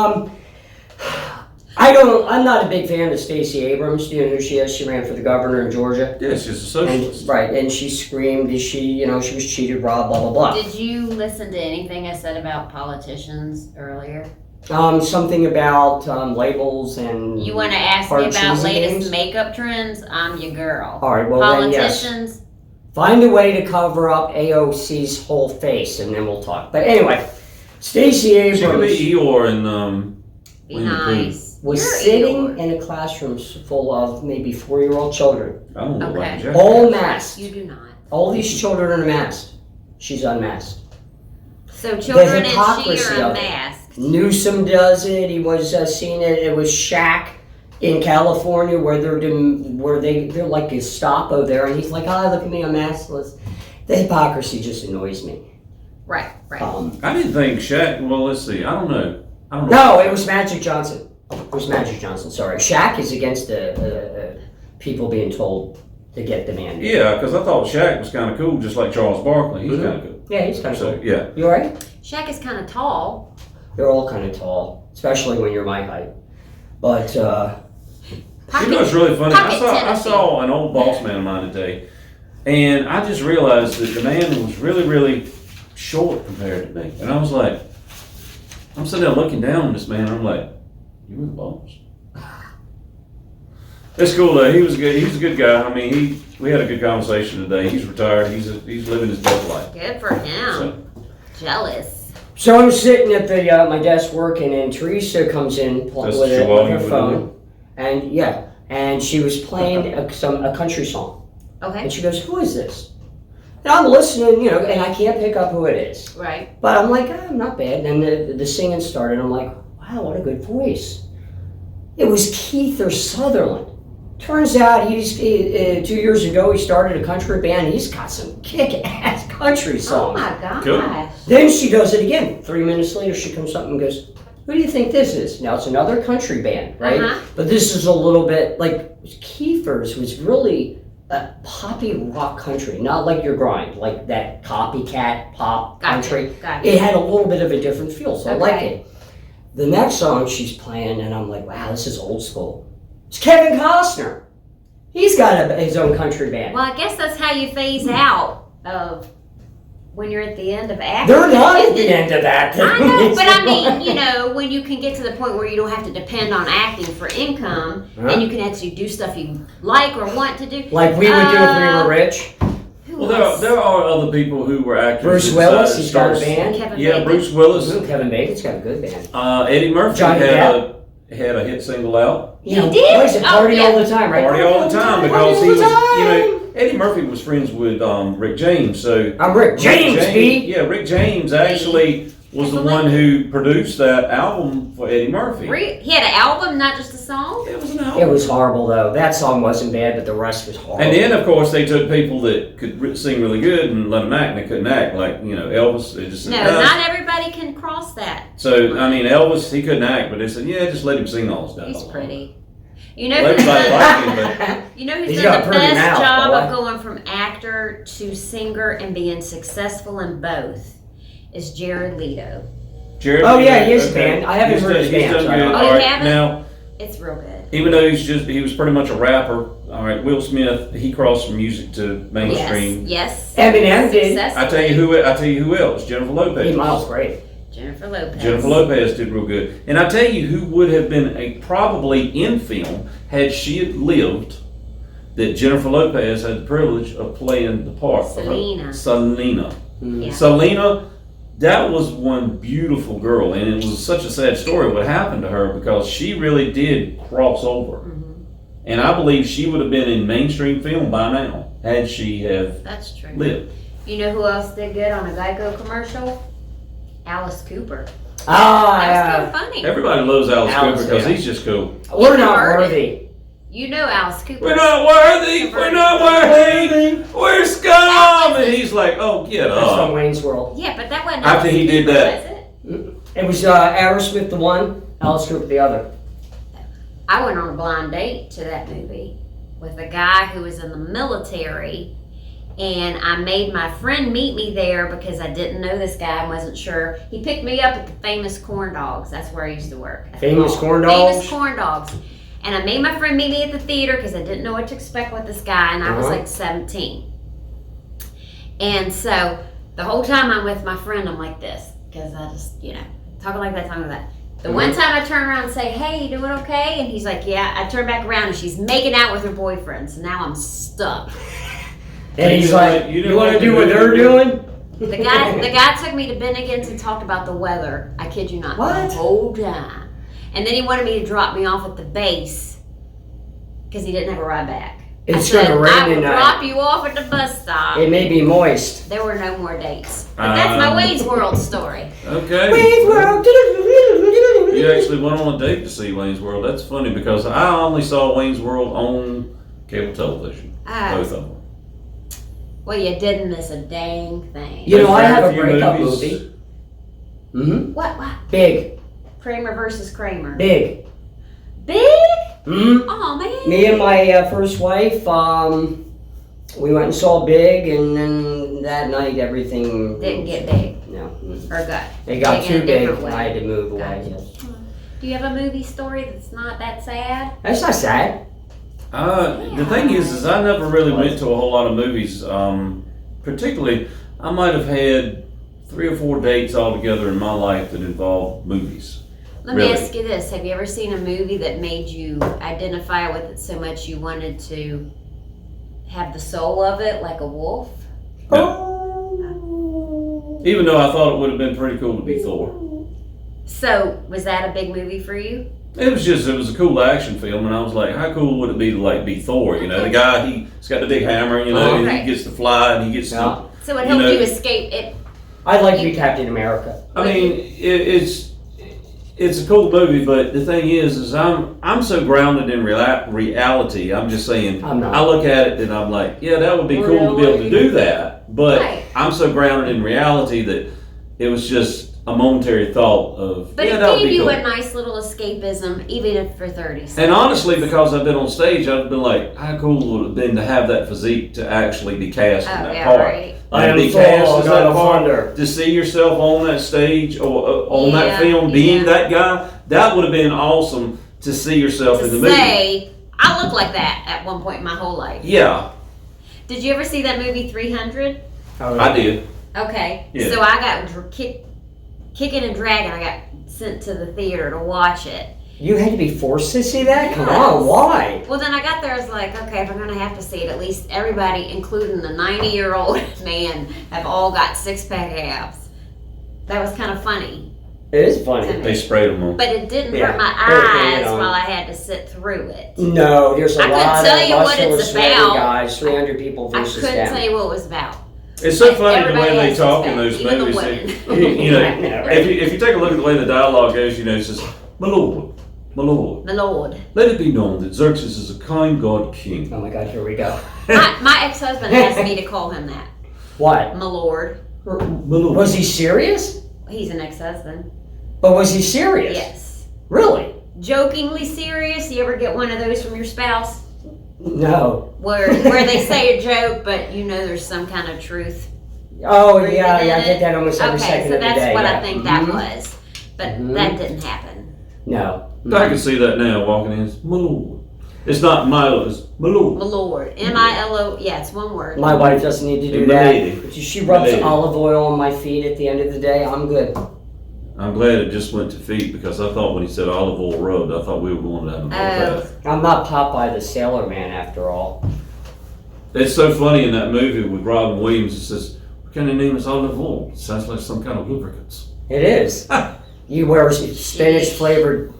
I'm not a big fan of Stacey Abrams. Do you know who she is? She ran for the governor in Georgia. Yeah, she's a socialist. And she screamed, she was cheated, robbed, blah, blah, blah. Did you listen to anything I said about politicians earlier? Something about labels and You want to ask me hard about cheesy latest games? makeup trends? I'm your girl. All right, well then, yes. Politicians. Find a way to cover up AOC's whole face, and then we'll talk. But anyway, Stacey She could Abrams be Eeyore and Be Winnie the Pooh. nice. was You're sitting Eeyore. in a classroom full of maybe 4-year-old children, I don't know Okay. like Jack. all masked. You do not. All these children are masked. She's unmasked. So children and she hypocrisy are of it. unmasked. Newsom does it. He was seen it. It was Shaq in California where they're like Gestapo there, and he's like, "Ah, look at me, I'm maskless." The hypocrisy just annoys me. Right. I didn't think Shaq. Well, let's see. I don't know. No, it was Magic Johnson. It was Magic Johnson. Sorry, Shaq is against people being told to get the man. Yeah, because I thought Shaq was kind of cool, just like Charles Barkley. He's kind of cool. Yeah, he's kind of So cool. yeah. You alright? Shaq is kind of tall. They're all kind of tall, especially when you're my height. But You know what's really funny? Pocket I Tennessee. saw an old boss man of mine today, and I just realized that the man was really, really short compared to me. And I was like, I'm sitting there looking down on this man, and I'm like, you were the boss? It's cool though. He was good. He's a good guy. I mean, we had a good conversation today. He's retired. He's living his best life. Good for him. So, Jealous. so I'm sitting at the my desk working, and Teresa comes in with That's the Chihuahua her with phone, and she was playing a country song, Okay. and she goes, "Who is this?" And I'm listening, and I can't pick up who it is, Right. but I'm like, "Oh, not bad." And then the singing started. I'm like, "Wow, what a good voice!" It was Keith or Sutherland. Turns out 2 years ago he started a country band. He's got some kick-ass country Oh songs. my gosh. Cool. Then she does it again. 3 minutes later, she comes up and goes, "Who do you think this is?" Now, it's another country band, right? Uh-huh. But this is a little bit, like, Kiefer's was really a poppy rock country. Not like your grind, like that copycat pop country. Gotcha. It had a little bit of a different feel, so I like Okay. it. The next song she's playing, and I'm like, wow, this is old school. It's Kevin Costner. He's got his own country band. Well, I guess that's how you phase out of when you're at the end of acting. They're not at the end of that. I know, but I mean, when you can get to the point where you don't have to depend on acting for income, and you can actually do stuff you like or want to do. Like we would do if we were rich. Who well, else? there are other people who were actors. Bruce who Willis, decided he's to got a start- band. Kevin Yeah, Bacon. Bruce Willis. Kevin Bacon's got a good band. Eddie Murphy Johnny had a hit single out. He did? What is it? Oh, Party yeah. all the time, right? Party all the time because Party he all was, the time. Eddie Murphy was friends with Rick James. So I'm Rick James, B. Yeah, Rick James actually was the one who produced that album for Eddie Murphy. He had an album, not just a song. It was an album. It was horrible though. That song wasn't bad, but the rest was horrible. And then, of course, they took people that could sing really good and let them act, and they couldn't act. Like, Elvis, they just said, No, "No." not everybody can cross that. So, I mean, Elvis, he couldn't act, but they said, yeah, just let him sing all his stuff. He's pretty. You know Well, who's everybody done, liked him, who's He's done got the a pretty best mouth, job boy. of going from actor to singer and being successful in both is Jared Leto. but Jared, Oh, yeah, he is a band. I haven't He's heard done- his he's band, done so I good. don't know. All Oh, you right, haven't? now, It's real good. even though he was pretty much a rapper, all right, Will Smith, he crossed from music to mainstream. Yes. Eminem did. Successful. I tell you who else? Jennifer Lopez. 8 Mile's great. Jennifer Lopez. Jennifer Lopez did real good. And I tell you who would have been probably in film had she had lived, that Jennifer Lopez had the privilege of playing the part of her. Selena. Yeah. Selena, that was one beautiful girl, and it was such a sad story what happened to her because she really did cross over. Mhm. And I believe she would have been in mainstream film by now had she have That's true. lived. You know who else did good on a Geico commercial? Alice Cooper. Ah, That was yeah. kind of funny. Everybody loves Alice Alice, Cooper because yeah. he's just cool. We're not heard it. worthy. You know Alice Cooper. We're not worthy. We're not worthy. We're scum. And he's like, oh, get That's from up. Wayne's World. Yeah, but that wasn't After Alice he did Cooper, that. was it? It was Aerosmith the one, Alice Cooper the other. I went on a blind date to that movie with a guy who was in the military, and I made my friend meet me there because I didn't know this guy and wasn't sure. He picked me up at the Famous Corn Dogs. That's where I used to work. at the Famous mall. Corn Dogs? Famous Corn Dogs. And I made my friend meet me at the theater because I didn't know what to expect with this guy, and I was Uh-huh. like 17. And so the whole time I'm with my friend, I'm like this because I just, talking like that, talking like that. The one time I turn around and say, hey, you doing okay? And he's like, yeah. I turn back around and she's making out with her boyfriend. So now I'm stuck. And he's like, you want to do what they're doing? The guy took me to Bennigan's and talked about the weather. I kid you not. What? The whole time. And then he wanted me to drop me off at the base because he didn't have a ride back. It's I said, gonna rain I will tonight. drop you off at the bus stop. It may be moist. There were no more dates. But that's my Wayne's World story. Okay. Wayne's World. You actually went on a date to see Wayne's World. That's funny because I only saw Wayne's World on cable television. Both of them. Well, you didn't miss a dang thing. You know, I have a few breakup movies. movie. Mm-hmm. What? Big. Kramer versus Kramer. Big. Big? Mm-hmm. Oh, man. Me and my first wife, we went and saw Big, and then that night everything Didn't get big. No. Or got. It got big in too a big, different and way. I had to move away. Gotcha. Yes. Do you have a movie story that's not that sad? That's not sad. The thing is I never really went to a whole lot of movies. Particularly, I might have had 3 or 4 dates altogether in my life that involved movies. Let me Really? ask you this. Have you ever seen a movie that made you identify with it so much you wanted to have the soul of it, like a wolf? Even though I thought it would have been pretty cool to be Thor. So, was that a big movie for you? It was a cool action film, and I was like, how cool would it be to like be Thor? You know, the guy, he's got the big hammer, you know, and Right. he gets to fly, and he gets Yeah. to, So it You helped know- you escape it. I'd like to be Captain America. I mean, it's a cool movie, but the thing is I'm so grounded in reality. I'm just saying, I'm not. I look at it and I'm like, yeah, that would be cool to be able to do that, but Right. I'm so grounded in reality that it was just a momentary thought of, But yeah, it that would gave be you cool. a nice little escapism, even if for 30 seconds. And honestly, because I've been on stage, I've been like, how cool would it have been to have that physique to actually be cast in Oh, that yeah, part? right. I And am be Thor, cast as God that of part, Thunder. to see yourself on that stage or on Yeah, that film being yeah. that guy, that would have been awesome to see yourself in the To movie. say, I look like that at one point in my whole life. Yeah, Did you ever see that movie 300? I did. Okay. Yeah. So I got kicking and dragging. I got sent to the theater to watch it. You had to be forced to see that? Come Yes. on, why? Well, then I got there. I was like, okay, if I'm gonna have to see it, at least everybody, including the 90-year-old man, have all got 6-pack abs. That was kind of funny, It is funny. They sprayed them on. but it didn't Yeah, hurt my everything eyes on. while I had to sit through it. No, there's a I couldn't lot tell of you what muscular, it's sweaty about. guys, 300 people I versus couldn't them. tell you what it was about. It's so funny the Everybody way they has talk in six-pack, those even the movies. women. You know, I know, right? if you take a look at the way the dialogue goes, you know, it says, my lord, My lord. let it be known that Xerxes is a kind god king. Oh my God, here we go. My ex-husband asked me to call him that. What? My lord. My lord. Was he serious? He's an ex-husband. But was he serious? Yes. Really? Jokingly serious. You ever get one of those from your spouse? No. Where they say a joke, but you know there's some kind of truth. Oh, Breathing yeah, in I it. get that almost every Okay, second so of the that's day. what yeah. I think that Mhm. was. But Mhm. that didn't happen. No. I can see that now walking in. It's my lord. It's not my lord, it's my lord. My lord. M-I-L-O. Yeah, it's one word. My wife doesn't need to do My that. lady. She rubs My lady. olive oil on my feet at the end of the day. I'm good. I'm glad it just went to feet because I thought when he said olive oil rubbed, I thought we were going to have a bath. I'm not Popeye the Sailor Man after all. It's so funny in that movie with Robin Williams. It says, "What kind of name is olive oil?" It sounds like some kind of lubricants. It is. You wear spinach flavored.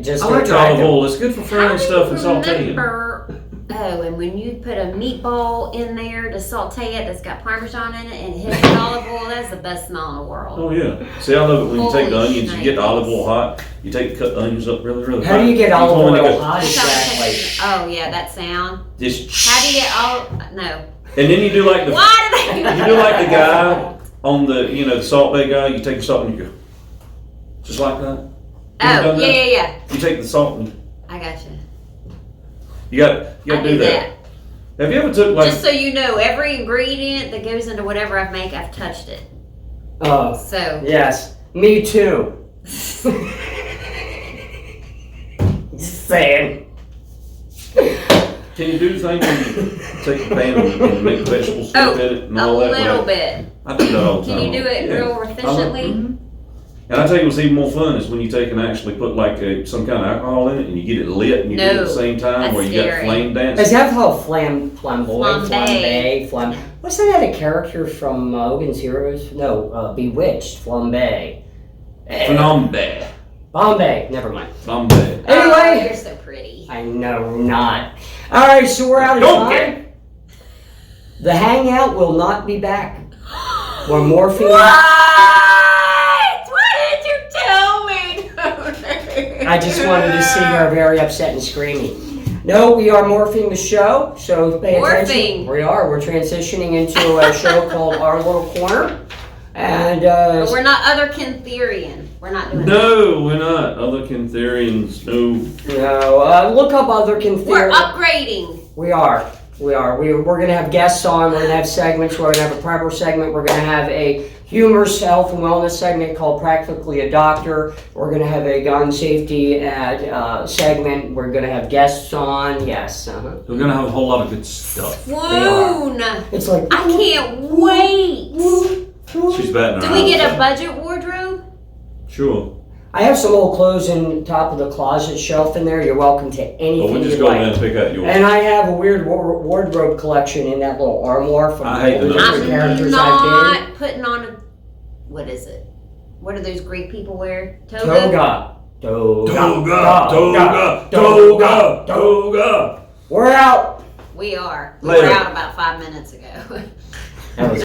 Just I to like attract olive them. oil. It's good for frying How do stuff and you sauteing. remember? Oh, and when you put a meatball in there to saute it that's got Parmesan in it and hit the olive oil, that's the best smell in the world. Oh yeah. See, I love it when you take the Holy onions, you get the shnikes. olive oil hot, you cut the onions up really, really How hot. do you get Keep olive on when they oil go, hot That's how exactly? it tastes. Oh yeah, that sound. Just How do you get all? No. and then you do like the Why did they? you do like the guy on the the Salt Bay guy. You take the salt and you go just like that. You ever Oh done yeah, that? yeah, yeah. You take the salt and I got you. you got I to do that. Have you ever took like Just so you know, every ingredient that goes into whatever I make, I've touched it. Oh, So yes. Me too. Just saying. can you do the thing when you take the pan and make the vegetables Oh, cook in it and a all that? little Like, bit. I do that all the time. Can you do it Yeah. real efficiently? Mhm. And I tell you what's even more fun is when you take and actually put like some kind of alcohol in it and you get it lit and you do it at No, the same time that's where you got scary. flame Is dancing. that how flamboyant, Flambe. flam? Wasn't that a character from Hogan's Heroes? No, Bewitched, Flambe. Flambe. Bombay, never mind. Flambe. Oh, Anyway, you're so pretty. I know not. All right, so we're out of time. The Hangout will not be back. We're morphing. What? Why did you tell me? I just wanted to see her very upset and screaming. No, we are morphing the show, so pay attention. Morphing. We are. We're transitioning into a show called Our Little Corner. And But we're not other Kintherian. We're not doing that. No, we're not. Other Kintherians, no. no, look up other We're Kintherian. upgrading. We are. We're going to have guests on. We're going to have segments. We're going to have a prepper segment. We're going to have a humorous health and wellness segment called Practically a Doctor. We're going to have a gun safety segment. We're going to have guests on. Yes. Uh-huh. We're going to have a whole lot of good stuff. Swoon. It's like, I can't wait. She's batting her Do we eyes. get a budget wardrobe? Sure. I have some old clothes in top of the closet shelf in there. You're welcome to anything But we just you go in like. and pick out yours. And I have a weird wardrobe collection in that little armoire from I hate all the the different notion. characters I'm I've been. not putting on a... What is it? What do those Greek people wear? Toga? Toga. Toga. We're out. We are. We Later. were out about 5 minutes ago. That was